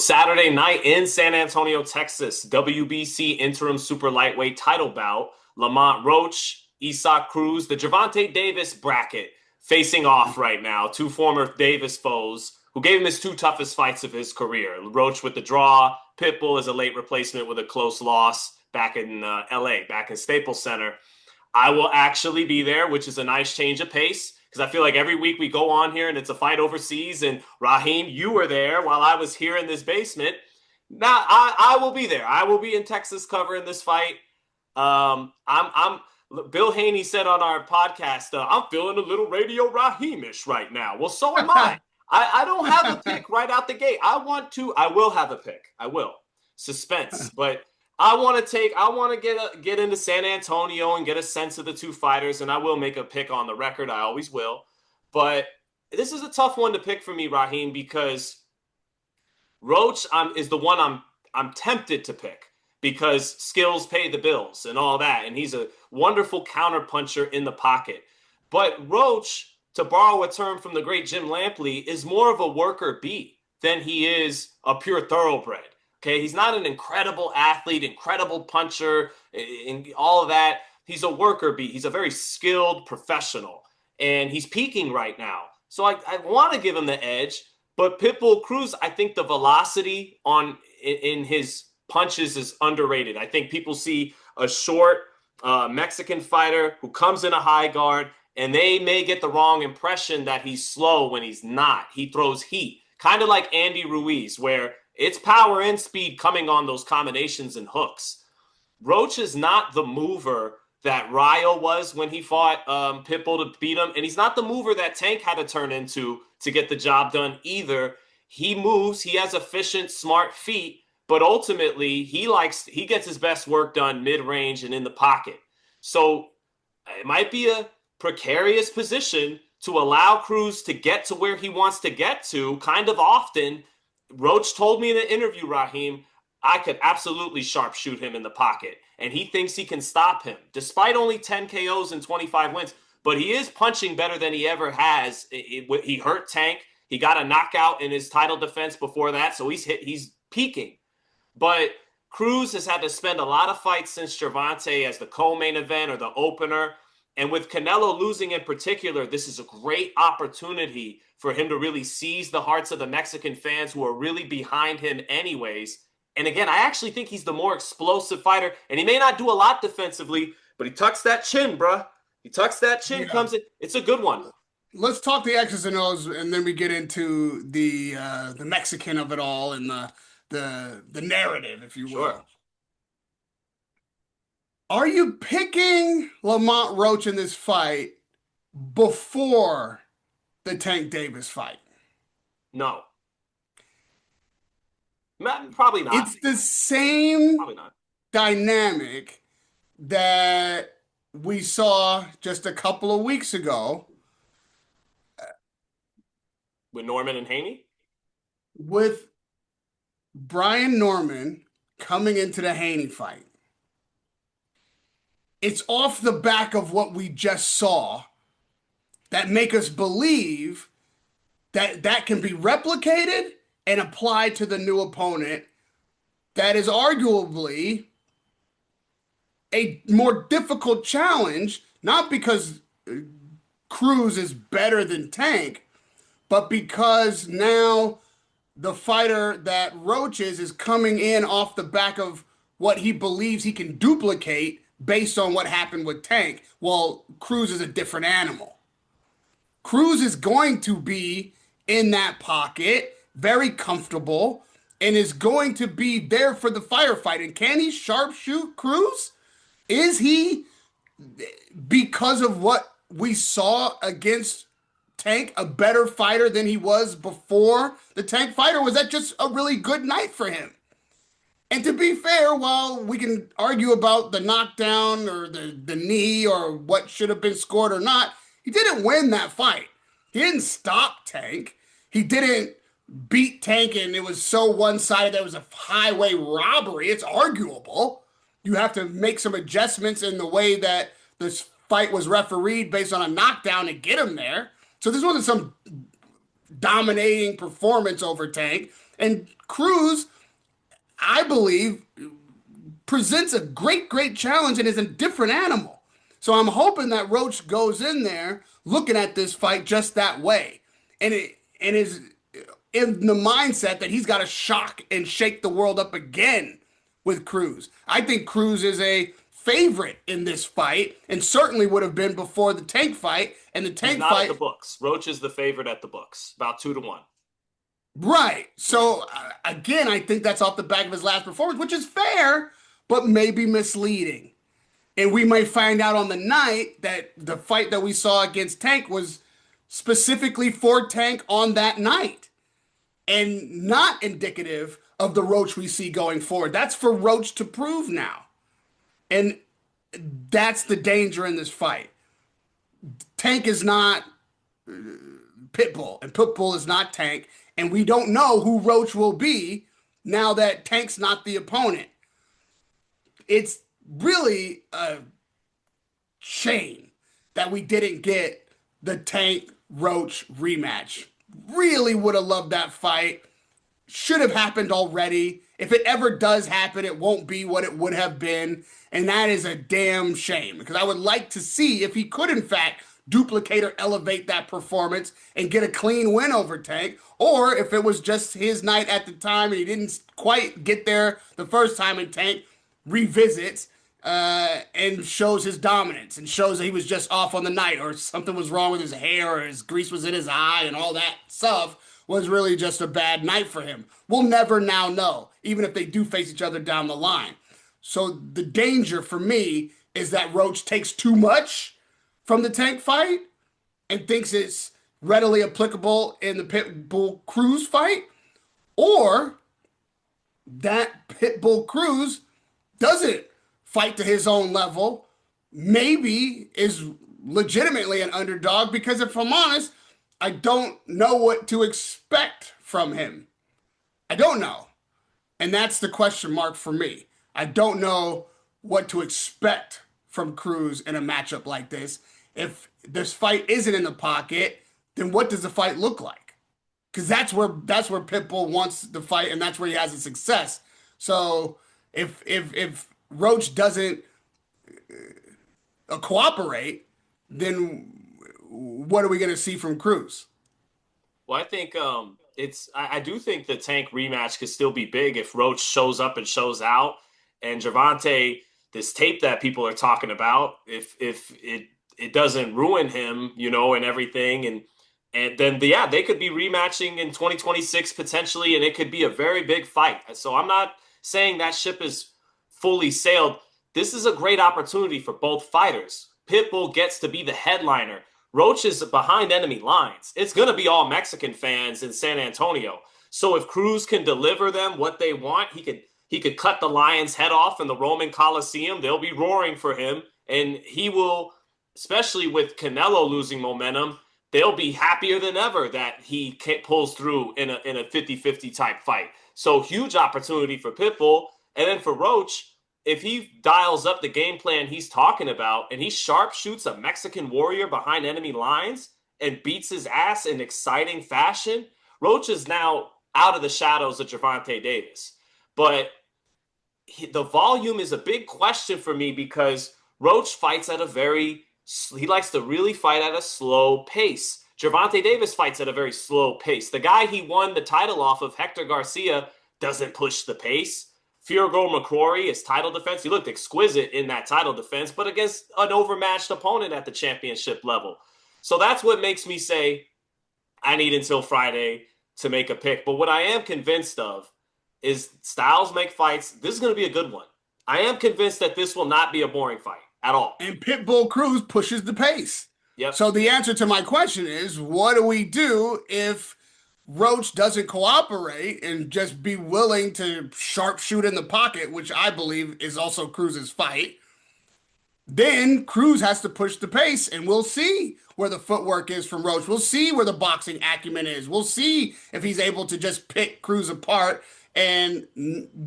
Saturday night in San Antonio, Texas, WBC interim super lightweight title bout. Lamont Roach, Cruz, the Gervonta Davis bracket facing off right now. Two former Davis foes who gave him his two toughest fights of his career. Roach with the draw, Pitbull as a late replacement with a close loss back in LA, back in Staples Center. I will actually be there, which is a nice change of pace because I feel like every week we go on here and it's a fight overseas. And Raheem, you were there while I was here in this basement. Now I will be there. I will be in Texas covering this fight. I'm Bill Haney said on our podcast, I'm feeling a little Radio Raheemish right now. Well, so am I. I don't have a pick right out the gate. I will have a pick. I will. Suspense. But I want to get into San Antonio and get a sense of the two fighters, and I will make a pick on the record. I always will. But this is a tough one to pick for me, Raheem, because Roach is the one I'm tempted to pick because skills pay the bills and all that, and he's a wonderful counterpuncher in the pocket. But Roach, to borrow a term from the great Jim Lampley, is more of a worker bee than he is a pure thoroughbred. Okay, he's not an incredible athlete, incredible puncher, and all of that. He's a worker bee. He's a very skilled professional, and he's peaking right now. So I want to give him the edge, but Pitbull Cruz, I think the velocity in his punches is underrated. I think people see a short Mexican fighter who comes in a high guard, and they may get the wrong impression that he's slow when he's not. He throws heat, kind of like Andy Ruiz, where it's power and speed coming on those combinations and hooks. Roach is not the mover that Ryo was when he fought Pitbull to beat him, and he's not the mover that Tank had to turn into to get the job done either. He moves, he has efficient, smart feet, but ultimately he gets his best work done mid-range and in the pocket. So it might be a precarious position to allow Cruz to get to where he wants to get to kind of often. Roach told me in an interview, Raheem, I could absolutely sharpshoot him in the pocket, and he thinks he can stop him, despite only 10 KOs and 25 wins. But he is punching better than he ever has. He hurt Tank. He got a knockout in his title defense before that, so he's peaking. But Cruz has had to spend a lot of fights since Gervonta as the co-main event or the opener. And with Canelo losing in particular, this is a great opportunity for him to really seize the hearts of the Mexican fans who are really behind him anyways. And again, I actually think he's the more explosive fighter. And he may not do a lot defensively, but he tucks that chin, bruh. He tucks that chin, yeah. Comes in. It's a good one. Let's talk the X's and O's, and then we get into the Mexican of it all and the narrative, if you will. Sure. Are you picking Lamont Roach in this fight before the Tank Davis fight? No. Probably not. It's the same dynamic that we saw just a couple of weeks ago. With Norman and Haney? With Brian Norman coming into the Haney fight. It's off the back of what we just saw that make us believe that that can be replicated and applied to the new opponent that is arguably a more difficult challenge, not because Cruz is better than Tank, but because now the fighter that Roach is coming in off the back of what he believes he can duplicate based on what happened with Tank. Well, Cruz is a different animal. Cruz is going to be in that pocket, very comfortable, and is going to be there for the firefight. And can he sharpshoot Cruz? Is he, because of what we saw against Tank, a better fighter than he was before the Tank fighter? Was that just a really good night for him? And to be fair, while we can argue about the knockdown or the knee or what should have been scored or not, he didn't win that fight. He didn't stop Tank. He didn't beat Tank and it was so one-sided that it was a highway robbery. It's arguable. You have to make some adjustments in the way that this fight was refereed based on a knockdown to get him there. So this wasn't some dominating performance over Tank. And Cruz, I believe, presents a great challenge and is a different animal. So I'm hoping that Roach goes in there looking at this fight just that way, and is in the mindset that he's got to shock and shake the world up again with Cruz. I think Cruz is a favorite in this fight, and certainly would have been before the Tank fight. And the He's Tank not at the fight, books. Roach is the favorite at the books, about 2-1. right? So again, I think that's off the back of his last performance, which is fair, but maybe misleading. And we may find out on the night that the fight that we saw against Tank was specifically for Tank on that night and not indicative of the Roach we see going forward. That's for Roach to prove now. And that's the danger in this fight. Tank is not Pitbull, and Pitbull is not Tank. And we don't know who Roach will be now that Tank's not the opponent. It's really a shame that we didn't get the Tank Roach rematch. Really would have loved that fight. Should have happened already. If it ever does happen, it won't be what it would have been. And that is a damn shame, because I would like to see if he could, in fact, duplicate or elevate that performance and get a clean win over Tank, or if it was just his night at the time and he didn't quite get there the first time, and Tank revisits and shows his dominance and shows that he was just off on the night, or something was wrong with his hair, or his grease was in his eye, and all that stuff was really just a bad night for him. We'll never now know, even if they do face each other down the line. So the danger for me is that Roach takes too much from the Tank fight and thinks it's readily applicable in the Pitbull Cruz fight, or that Pitbull Cruz doesn't fight to his own level, maybe is legitimately an underdog, because if I'm honest, I don't know what to expect from him. I don't know. And that's the question mark for me. I don't know what to expect from Cruz in a matchup like this. If this fight isn't in the pocket, then what does the fight look like? Because that's where Pitbull wants the fight, and that's where he has a success. So if Roach doesn't cooperate, then what are we going to see from Cruz? Well, I think I do think the Tank rematch could still be big if Roach shows up and shows out, and Gervonta, this tape that people are talking about, if it doesn't ruin him, and everything, and then they could be rematching in 2026 potentially, and it could be a very big fight. So I'm not saying that ship is fully sailed. This is a great opportunity for both fighters. Pitbull gets to be the headliner. Roach is behind enemy lines. It's going to be all Mexican fans in San Antonio. So if Cruz can deliver them what they want, he could cut the lion's head off in the Roman Coliseum. They'll be roaring for him, and he will, especially with Canelo losing momentum, they'll be happier than ever that he pulls through in a 50-50 type fight. So huge opportunity for Pitbull. And then for Roach, if he dials up the game plan he's talking about and he sharpshoots a Mexican warrior behind enemy lines and beats his ass in exciting fashion, Roach is now out of the shadows of Gervonta Davis. But the volume is a big question for me, because Roach fights at he likes to really fight at a slow pace. Gervonta Davis fights at a very slow pace. The guy he won the title off of, Hector Garcia, doesn't push the pace. Fiorgo McCrory, his title defense, he looked exquisite in that title defense, but against an overmatched opponent at the championship level. So that's what makes me say I need until Friday to make a pick. But what I am convinced of is styles make fights. This is going to be a good one. I am convinced that this will not be a boring fight at all. And Pitbull Cruz pushes the pace. Yep. So the answer to my question is, what do we do if Roach doesn't cooperate and just be willing to sharpshoot in the pocket, which I believe is also Cruz's fight? Then Cruz has to push the pace, and we'll see where the footwork is from Roach. We'll see where the boxing acumen is. We'll see if he's able to just pick Cruz apart and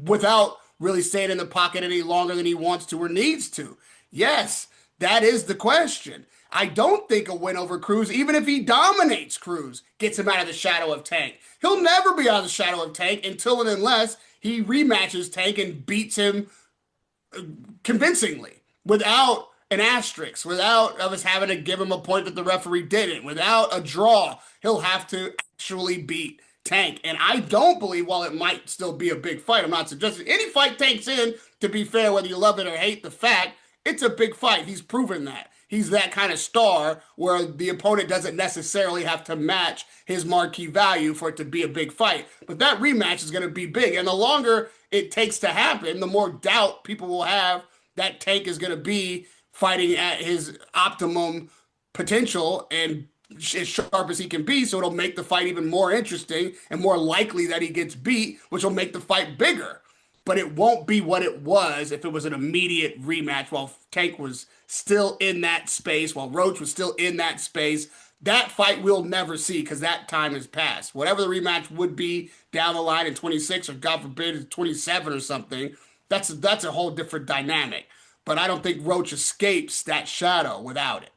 without really staying in the pocket any longer than he wants to or needs to. Yes, that is the question. I don't think a win over Cruz, even if he dominates Cruz, gets him out of the shadow of Tank. He'll never be out of the shadow of Tank until and unless he rematches Tank and beats him convincingly, without an asterisk, without us having to give him a point that the referee didn't, without a draw. He'll have to actually beat Tank. And I don't believe, while it might still be a big fight, I'm not suggesting any fight Tank's in, to be fair, whether you love it or hate the fact, it's a big fight. He's proven that. He's that kind of star where the opponent doesn't necessarily have to match his marquee value for it to be a big fight. But that rematch is going to be big. And the longer it takes to happen, the more doubt people will have that Tank is going to be fighting at his optimum potential and as sharp as he can be. So it'll make the fight even more interesting and more likely that he gets beat, which will make the fight bigger. But it won't be what it was if it was an immediate rematch while Tank was still in that space, while Roach was still in that space. That fight we'll never see because that time has passed. Whatever the rematch would be down the line in 26 or God forbid 27 or something, that's a whole different dynamic. But I don't think Roach escapes that shadow without it.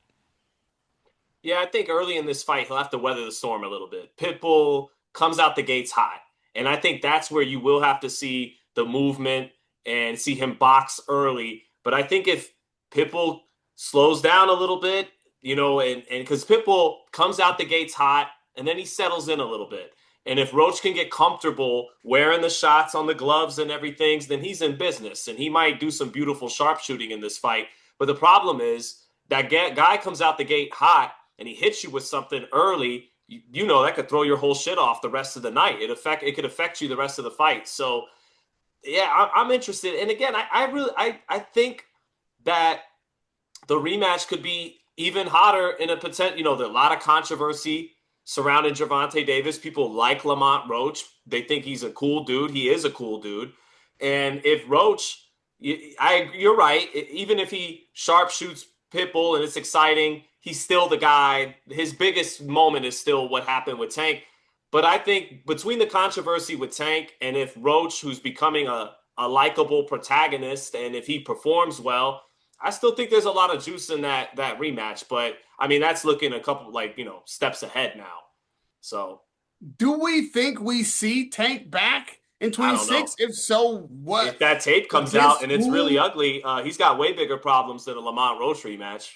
Yeah, I think early in this fight, he'll have to weather the storm a little bit. Pitbull comes out the gates hot. And I think that's where you will have to see the movement and see him box early. But I think if Pitbull slows down a little bit, and because Pitbull comes out the gates hot and then he settles in a little bit. And if Roach can get comfortable wearing the shots on the gloves and everything, then he's in business and he might do some beautiful sharpshooting in this fight. But the problem is that guy comes out the gate hot and he hits you with something early. That could throw your whole shit off the rest of the night. It could affect you the rest of the fight. So yeah, I'm interested. And again, I think that the rematch could be even hotter in a potential. There's a lot of controversy surrounding Gervonta Davis. People like Lamont Roach. They think he's a cool dude. He is a cool dude. And if Roach, you're right. Even if he sharpshoots Pitbull and it's exciting, he's still the guy. His biggest moment is still what happened with Tank. But I think between the controversy with Tank and if Roach, who's becoming a likable protagonist, and if he performs well, I still think there's a lot of juice in that rematch. But I mean, that's looking a couple steps ahead now. So do we think we see Tank back in I don't know. 26? If so, what? If that tape Is comes this out and it's really cool? ugly, he's got way bigger problems than a Lamont Roach rematch.